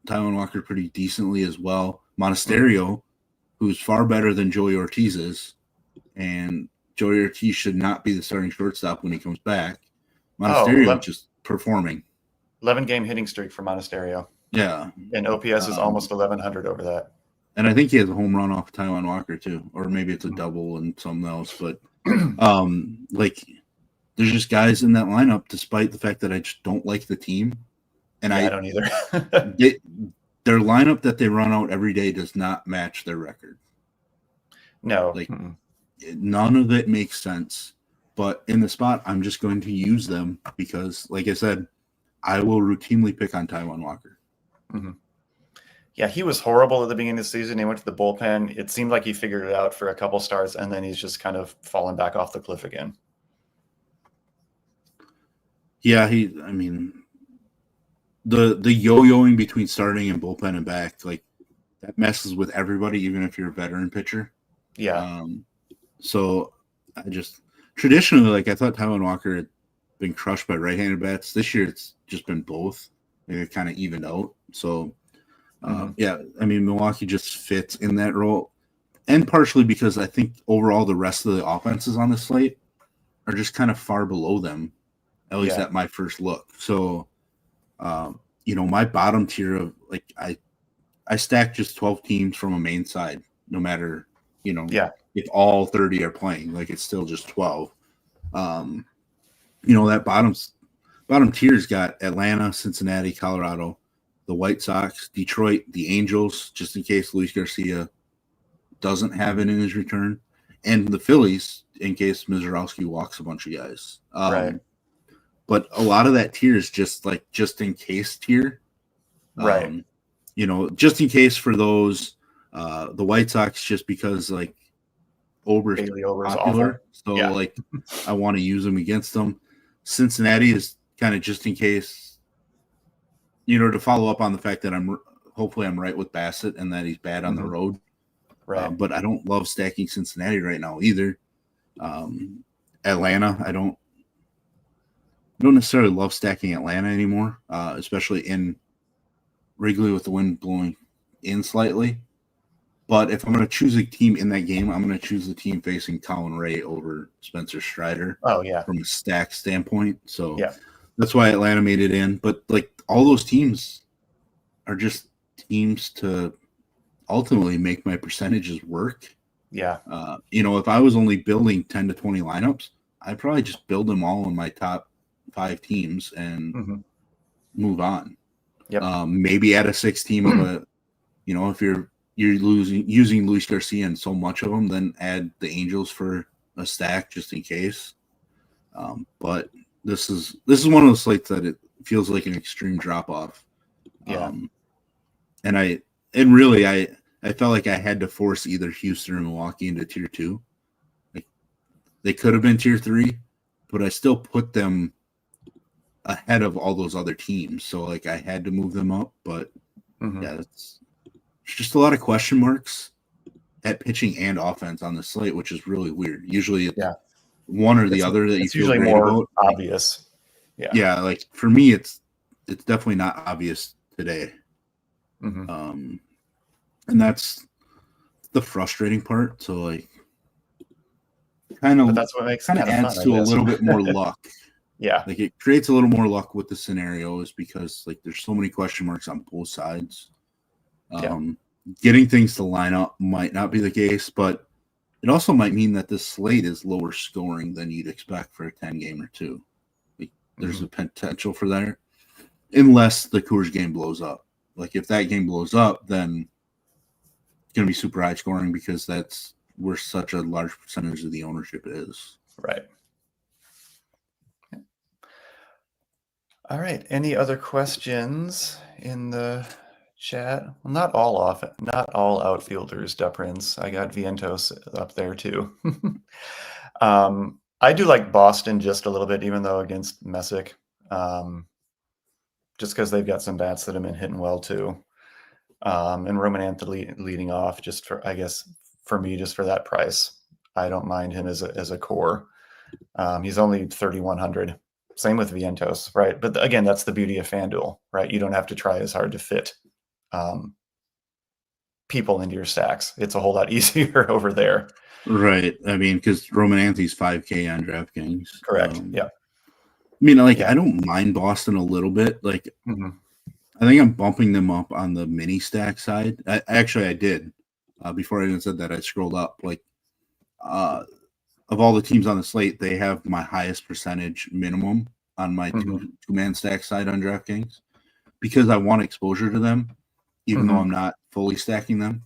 Taijuan Walker pretty decently as well. Monasterio, who's far better than Joey Ortiz is, and Joey Ortiz should not be the starting shortstop when he comes back. Monasterio just performing. 11-game hitting streak for Monasterio. Yeah. And OPS is almost 1,100 over that. And I think he has a home run off Taijuan Walker too, or maybe it's a double and something else. But like, there's just guys in that lineup, despite the fact that I just don't like the team. And I don't either. Their lineup that they run out every day does not match their record. No. Like, none of it makes sense. But in the spot, I'm just going to use them because, like I said, I will routinely pick on Taijuan Walker. Yeah, he was horrible at the beginning of the season. He went to the bullpen. It seemed like he figured it out for a couple starts, and then he's just kind of fallen back off the cliff again. Yeah, the yo-yoing between starting and bullpen and back, like, that messes with everybody, even if you're a veteran pitcher. Yeah. So traditionally, like, I thought Taijuan Walker had been crushed by right-handed bats. This year, it's just been both. They're kind of evened out. So, Milwaukee just fits in that role. And partially because I think overall the rest of the offenses on the slate are just kind of far below them, at least at my first look. So, my bottom tier of, like, I stack just 12 teams from a main side, no matter, if all 30 are playing, like, it's still just 12. That bottom tier's got Atlanta, Cincinnati, Colorado, the White Sox, Detroit, the Angels, just in case Luis Garcia doesn't have it in his return, and the Phillies, in case Mizorowski walks a bunch of guys. Right. But a lot of that tier is just like just in case tier. Right. Just in case for those The White Sox just because like Ober's popular, so like I want to use them against them. Cincinnati is kind of just in case, to follow up on the fact that hopefully I'm right with Bassett and that he's bad on the road. Right. But I don't love stacking Cincinnati right now either. Atlanta, I don't necessarily love stacking Atlanta anymore, especially in Wrigley with the wind blowing in slightly. But if I'm going to choose a team in that game, I'm going to choose the team facing Colin Ray over Spencer Strider. Oh, yeah. From a stack standpoint. So that's why Atlanta made it in. But like all those teams are just teams to ultimately make my percentages work. Yeah. If I was only building 10 to 20 lineups, I'd probably just build them all in my top 5 teams and move on. Yep. Maybe add a 6 team of a, if you're using Luis Garcia and so much of them, then add the Angels for a stack just in case. But this is one of those slates that it feels like an extreme drop off. Yeah. And I felt like I had to force either Houston or Milwaukee into tier 2. Like they could have been tier 3, but I still put them ahead of all those other teams. So like I had to move them up, but it's just a lot of question marks at pitching and offense on the slate, which is really weird. Usually it's one or the other that you feel usually great more about. Obvious. Yeah. Like for me, it's definitely not obvious today. Mm-hmm. And that's the frustrating part. So like that's what makes it kind of adds fun, to a little bit more luck. Yeah. Like it creates a little more luck with the scenarios because like there's so many question marks on both sides. Getting things to line up might not be the case, but it also might mean that this slate is lower scoring than you'd expect for a 10 game or 2. Like, there's a potential for that, unless the Coors game blows up. Like if that game blows up, then it's going to be super high scoring because that's where such a large percentage of the ownership is. Right. All right. Any other questions in the chat? Well, not all outfielders, Prince. I got Vientos up there too. I do like Boston just a little bit, even though against Messick, just because they've got some bats that have been hitting well too. And Roman Anthony leading off, just for, I guess, for me, just for that price, I don't mind him as a core. He's only 3,100. Same with Vientos, right? But again, that's the beauty of FanDuel, right? You don't have to try as hard to fit people into your stacks. It's a whole lot easier over there. Right. I mean, because Roman Anthony's 5K on DraftKings. Correct. Yeah. I mean, like, I don't mind Boston a little bit. Like, I think I'm bumping them up on the mini stack side. I did. Before I even said that, I scrolled up. Like, of all the teams on the slate, they have my highest percentage minimum on my two-man stack side on DraftKings because I want exposure to them, even though I'm not fully stacking them.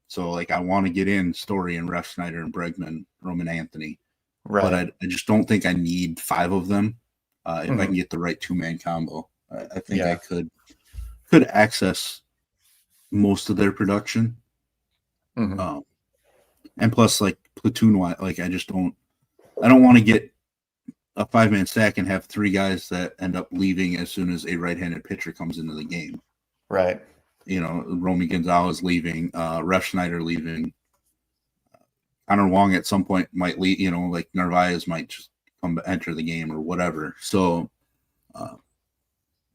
So, like, I want to get in Story and Ref Snyder and Bregman, Roman Anthony. Right. But I just don't think I need 5 of them if I can get the right two-man combo. I think I could access most of their production. And plus, like, platoon-wise, like, I don't want to get a 5-man stack and have 3 guys that end up leaving as soon as a right-handed pitcher comes into the game. Right. You know, Romy Gonzalez leaving, Ref Snyder leaving. Connor Wong at some point might leave, you know, like Narvaez might just enter the game or whatever. So,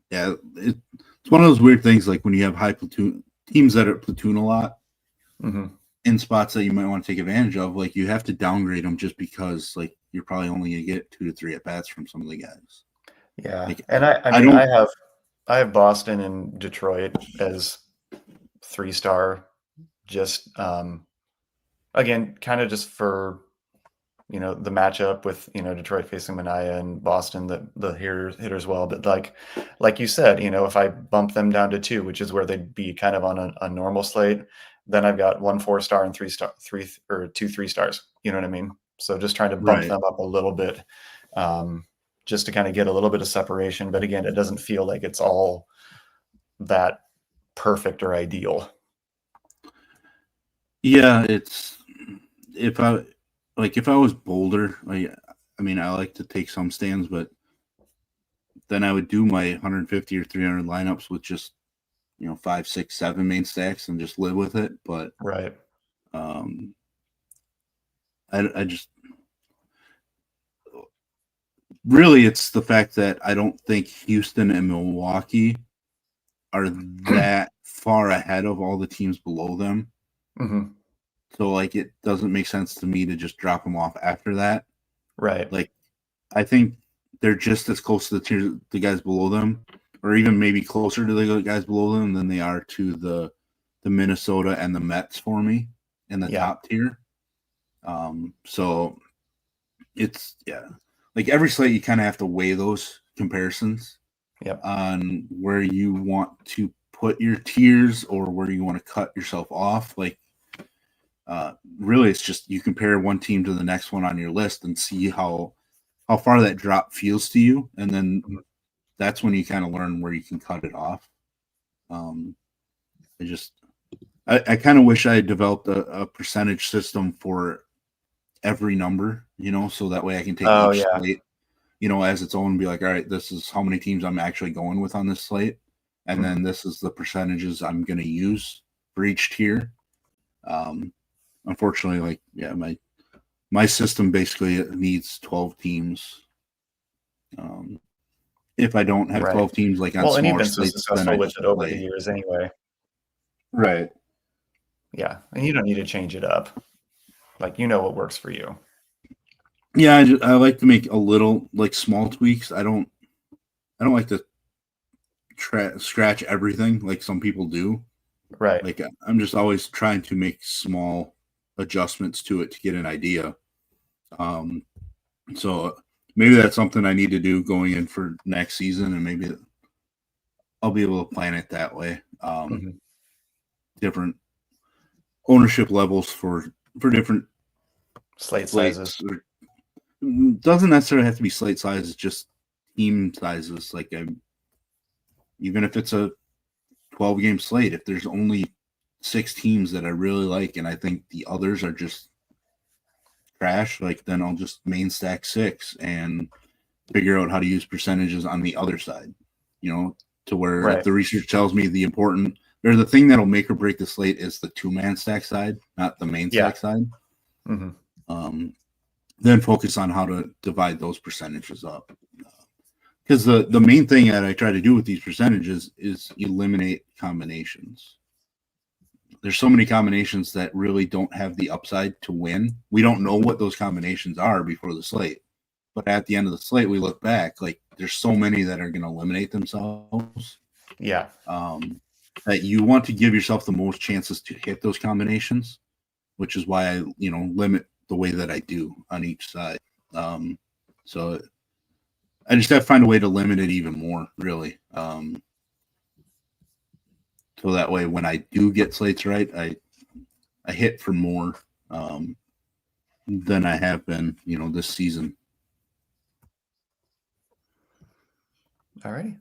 it's one of those weird things, like when you have high platoon teams that are platoon a lot in spots that you might want to take advantage of, like you have to downgrade them just because, like, you're probably only going to get 2 to 3 at bats from some of the guys. Yeah. Like, and I have Boston and Detroit as 3-star, just, again, kind of just for, you know, the matchup with, you know, Detroit facing Manaea and Boston, the hitters well. But like you said, you know, if I bump them down to 2, which is where they'd be kind of on a normal slate, then I've got 1 4-star and 2 3-stars. You know what I mean? So just trying to bump them up a little bit, just to kind of get a little bit of separation. But again, it doesn't feel like it's all that perfect or ideal. Yeah, it's if I was bolder, I mean, I like to take some stands, but then I would do my 150 or 300 lineups with just 5, 6, 7 main stacks and just live with it. But Right. I just really it's the fact that I don't think Houston and Milwaukee are that far ahead of all the teams below them. Mm-hmm. So like it doesn't make sense to me to just drop them off after that. Right. Like I think they're just as close to the guys below them, or even maybe closer to the guys below them than they are to the Minnesota and the Mets for me in the top tier. So it's like every slate you kind of have to weigh those comparisons on where you want to put your tiers or where you want to cut yourself off. Like really it's just you compare one team to the next one on your list and see how far that drop feels to you, and then that's when you kind of learn where you can cut it off. I kind of wish I had developed a percentage system for every number, so that way I can take each slate, as its own and be like, all right, this is how many teams I'm actually going with on this slate. And then this is the percentages I'm going to use for each tier. Unfortunately, my system basically needs 12 teams. If I don't have 12 teams, like on smaller and you've been slates, so successful with it over the years anyway. Right. Yeah, and you don't need to change it up. Like what works for you. Yeah, I like to make a little small tweaks. I don't like to scratch everything like some people do. Right. Like I'm just always trying to make small adjustments to it to get an idea. So maybe that's something I need to do going in for next season, and maybe I'll be able to plan it that way. Different ownership levels for different slate sizes. Doesn't necessarily have to be slate sizes, just team sizes. Like even if it's a 12-game slate, if there's only 6 teams that I really like and I think the others are just trash, then I'll just main stack 6 and figure out how to use percentages on the other side, to where if the research tells me the thing that'll make or break the slate is the 2-man stack side, not the main stack side. Then focus on how to divide those percentages up. Because the main thing that I try to do with these percentages is eliminate combinations. There's so many combinations that really don't have the upside to win. We don't know what those combinations are before the slate. But at the end of the slate, we look back, there's so many that are going to eliminate themselves. Yeah. That you want to give yourself the most chances to hit those combinations, which is why I, limit the way that I do on each side. So I just have to find a way to limit it even more, really. So that way, when I do get slates right, I hit for more than I have been, this season. All right.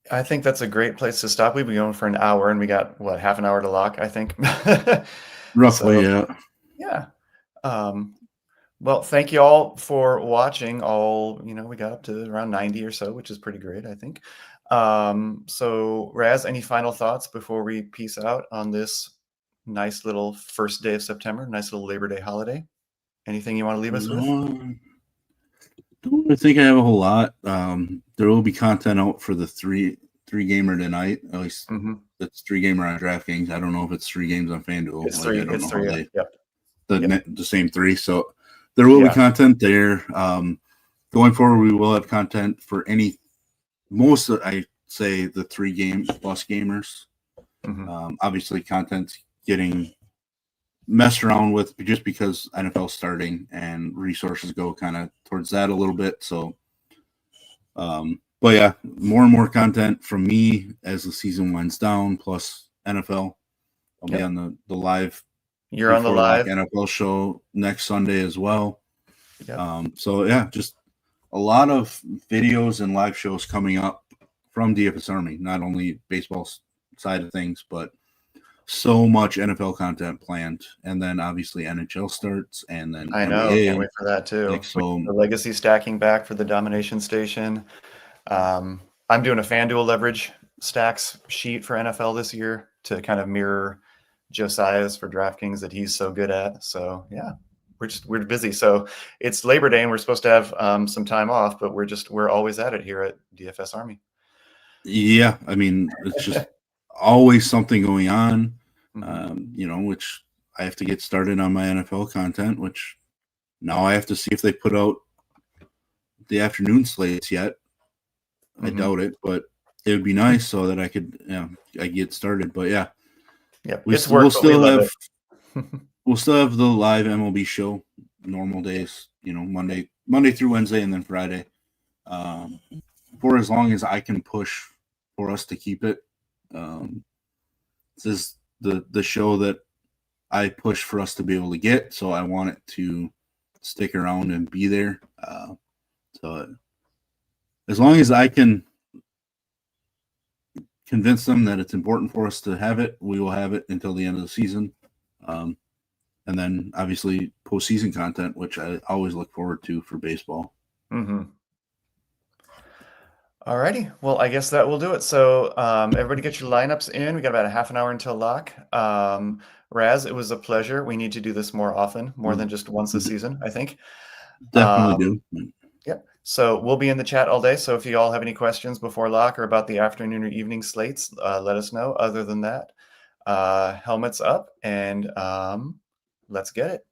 I think that's a great place to stop. We've been going for an hour, and we got half an hour to lock, I think. Roughly, yeah. Yeah. Well, thank you all for watching. We got up to around 90 or so, which is pretty great, I think. So Raz, any final thoughts before we peace out on this nice little first day of September, nice little Labor Day holiday? Anything you want to leave us with? Don't think I have a whole lot. There will be content out for the three gamer tonight. At least it's 3 gamer on DraftKings. I don't know if it's 3 games on FanDuel. It's 3. It's 3. The same 3. So there will be content there. Going forward, we will have content for most of, I say, the 3 game plus gamers. Obviously, content's getting messed around with just because NFL's starting and resources go kind of towards that a little bit. So, but yeah, more and more content from me as the season winds down, plus NFL. I'll be on the live. You're on the live NFL show next Sunday as well. So yeah, just a lot of videos and live shows coming up from DFS Army, not only baseball side of things, but so much NFL content planned, and then obviously NHL starts, and then I know, NBA. can't wait for that too. Like, so The legacy stacking back for the domination station. I'm doing a FanDuel leverage stacks sheet for NFL this year to kind of mirror Josiah's for DraftKings that he's so good at. So yeah, we're busy. So it's Labor Day and we're supposed to have some time off, but we're always at it here at DFS Army. Yeah, I mean, it's just always something going on. Mm-hmm. Which I have to get started on my NFL content, which now I have to see if they put out the afternoon slates yet. I doubt it, but it would be nice so that I could, I get started. But yeah, we'll still have the live MLB show, normal days, Monday through Wednesday, and then Friday, for as long as I can push for us to keep it. This is the show that I push for us to be able to get, so I want it to stick around and be there. So as long as I can convince them that it's important for us to have it, we will have it until the end of the season. And then obviously postseason content, which I always look forward to for baseball. Mm-hmm. All righty. Well, I guess that will do it. So everybody get your lineups in. We got about a half an hour until lock. Raz, it was a pleasure. We need to do this more often, more than just once a season, I think. Definitely do. Yep. So we'll be in the chat all day. So if you all have any questions before lock or about the afternoon or evening slates, let us know. Other than that, helmets up and let's get it.